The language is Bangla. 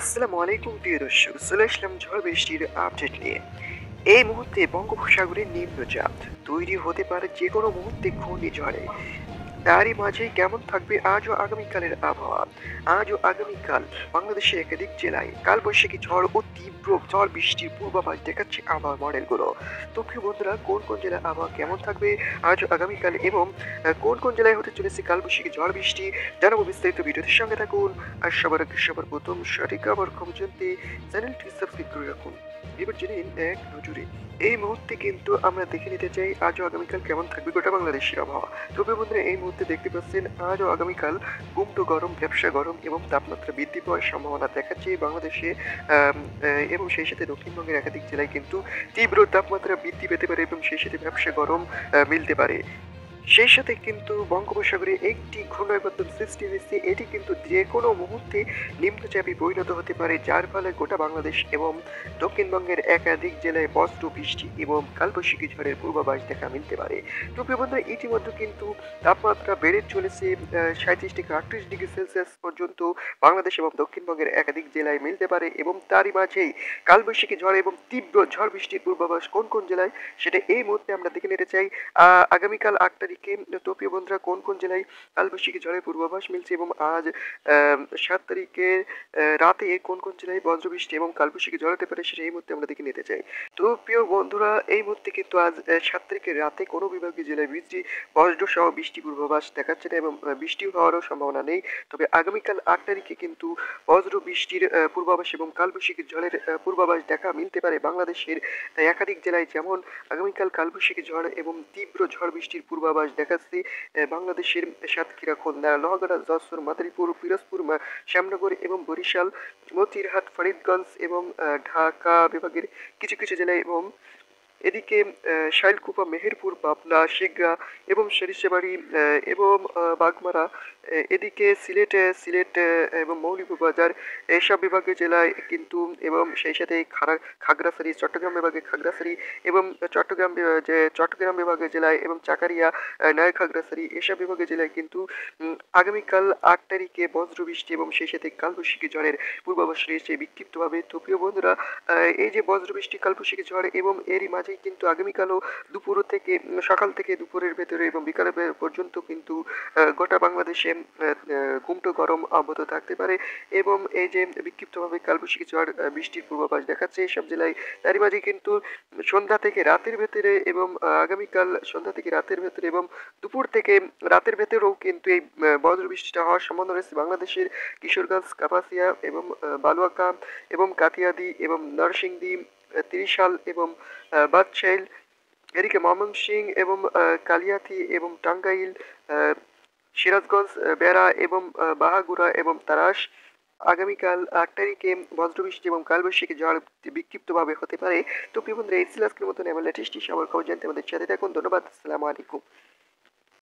আসসালামু আলাইকুম প্রিয় দর্শক, চলে আসলাম ঝড় বৃষ্টির আপডেট নিয়ে। এই মুহূর্তে বঙ্গোপসাগরে নিম্নচাপ তৈরি হতে পারে যে কোনো মুহূর্তে ঘূর্ণিঝড়ে। তারই মাঝে কেমন থাকবে আজ ও আগামীকালের আবহাওয়া? আজ ও আগামীকাল বাংলাদেশের একাধিক জেলায় কালবৈশাখী ঝড় ও তীব্র ঝড় বৃষ্টির পূর্বাভাস দেখাচ্ছে আবহাওয়া মডেলগুলো। তো প্রিয় বন্ধুরা, কোন কোন জেলায় আবহাওয়া কেমন থাকবে আজ ও আগামীকাল এবং কোন কোন জেলায় হতে চলেছে কালবৈশাখী ঝড় বৃষ্টি, জানাবো বিস্তারিত। ভিডিওটির সঙ্গে থাকুন। আর সবার আগে সবার প্রথম সঠিক খবর জানতে চ্যানেলটি সাবস্ক্রাইব করে রাখুন। এবার জেনে নিন এক নজরে। এই মুহূর্তে কিন্তু আমরা দেখে নিতে চাই আজ ও আগামীকাল কেমন থাকবে গোটা বাংলাদেশের আবহাওয়া। তবে বন্ধুরা, এই মুহূর্তে দেখতে পাচ্ছেন আজ ও আগামীকাল গুমটো গরম, ব্যবসা গরম এবং তাপমাত্রা বৃদ্ধি পাওয়ার সম্ভাবনা দেখাচ্ছে বাংলাদেশে। এবং সেই সাথে দক্ষিণবঙ্গের একাধিক জেলায় কিন্তু তীব্র তাপমাত্রা বৃদ্ধি পেতে পারে এবং সেই সাথে ব্যবসা গরম মিলতে পারে। সেই সাথে কিন্তু বঙ্গোপসাগরে একটি ঘূর্ণাবর্তন সৃষ্টি হয়েছে, এটি কিন্তু যে কোনো মুহূর্তে নিম্নচাপে পরিণত হতে পারে, যার ফলে গোটা বাংলাদেশ এবং দক্ষিণবঙ্গের একাধিক জেলায় বজ্র বৃষ্টি এবং কালবৈশাখী ঝড়ের পূর্বাভাস দেখা মিলতে পারে। তো প্রিয় বন্ধুরা, ইতিমধ্যে কিন্তু তাপমাত্রা বেড়ে চলেছে 37 থেকে 38 ডিগ্রি সেলসিয়াস পর্যন্ত বাংলাদেশ এবং দক্ষিণবঙ্গের একাধিক জেলায় মিলতে পারে এবং তারই মাঝেই কালবৈশাখী ঝড় এবং তীব্র ঝড় বৃষ্টির পূর্বাভাস কোন কোন জেলায় সেটা এই মুহূর্তে আমরা দেখে নিতে চাই। আগামীকাল 8 তারিখে তো প্রিয় বন্ধুরা, কোন কোন জেলায় কালবৈশাখী ঝড়ের পূর্বাভাস মিলছে এবং আজ 7 তারিখে রাতে কোন কোন জেলায় বজ্রবৃষ্টি এবং কালবৈশাখী ঝড় হতে পারে সেটা এই মুহূর্তে আমরা দেখে নিতে চাই। তো প্রিয় বন্ধুরা, এই মুহূর্তে কিন্তু আজ 7 তারিখের রাতে কোনো বিভাগীয় জেলায় বৃষ্টি বজ্র সহ বৃষ্টি পূর্বাভাস দেখাচ্ছে না এবং বৃষ্টি হওয়ারও সম্ভাবনা নেই। তবে আগামীকাল 8 তারিখে কিন্তু বজ্র বৃষ্টির পূর্বাভাস এবং কালবৈশাখী ঝড়ের পূর্বাভাস দেখা মিলতে পারে বাংলাদেশের একাধিক জেলায়। যেমন আগামীকাল কালবৈশাখী ঝড় এবং তীব্র ঝড় বৃষ্টির পূর্বাভাস দেখাচ্ছে বাংলাদেশের সাতক্ষীরা, খুলনা, লোহাগড়া, যশোর, মাদারীপুর, পিরোজপুর, শ্যামনগর এবং বরিশাল, মতিরহাট, ফরিদগঞ্জ এবং ঢাকা বিভাগের কিছু কিছু জেলায় এবং এদিকে শাইলকুপা, মেহেরপুর, পাবনা, শিগ্রা এবং সরিষাবাড়ি এবং বাগমারা, এদিকে সিলেট এবং মৌলভীবাজার এইসব বিভাগীয় জেলায় কিন্তু এবং সেই সাথে খাগড়াছড়ি, চট্টগ্রাম বিভাগে খাগড়াছড়ি এবং চট্টগ্রাম বিভাগীয় জেলায় এবং চাকারিয়া, নয় খাগড়াছড়ি এসব বিভাগীয় জেলায় কিন্তু আগামীকাল 8 তারিখে বজ্রবৃষ্টি এবং সেই সাথে কালবৈশাখী ঝড়ের পূর্বাভাস রয়েছে বিক্ষিপ্তভাবে। তো প্রিয় বন্ধুরা, এই যে বজ্রবৃষ্টি, কালবৈশাখী ঝড় এবং এরই মাঝেই কিন্তু আগামীকালও দুপুর থেকে সকাল থেকে দুপুরের ভেতরে এবং বিকাল পর্যন্ত কিন্তু গোটা বাংলাদেশে গুমটো গরম অব্যাহত থাকতে পারে এবং এই যে বিক্ষিপ্তভাবে কালবৈশাখী ঝড় বৃষ্টির পূর্বাভাস দেখাচ্ছে এইসব জেলায়। তারই মাঝে কিন্তু সন্ধ্যা থেকে রাতের ভেতরে এবং আগামীকাল সন্ধ্যা থেকে রাতের ভেতরে এবং দুপুর থেকে রাতের ভেতরেও কিন্তু এই বজ্রবৃষ্টিটা হওয়ার সম্ভাবনা রয়েছে বাংলাদেশের কিশোরগঞ্জ, কাপাসিয়া এবং বালুয়াকা এবং কাতিয়াদি এবং নরসিংদী, ত্রিশাল এবং বাদশাইল, এদিকে ময়মনসিংহ এবং কালিয়াতি এবং টাঙ্গাইল, সিরাজগঞ্জ, বেড়া এবং বাহাগুড়া এবং তারাস। আগামীকাল 8 তারিখে বজ্রবৃষ্টি এবং কালবৈশাখী ঝড় বিক্ষিপ্তভাবে হতে পারে। তো প্রিয় বন্ধুরা, এই ছিল আজকের মতন এমন লেটেস্ট সবার খবর জানতে আমাদের সাথে থাকুন। ধন্যবাদ। আসসালামু আলাইকুম।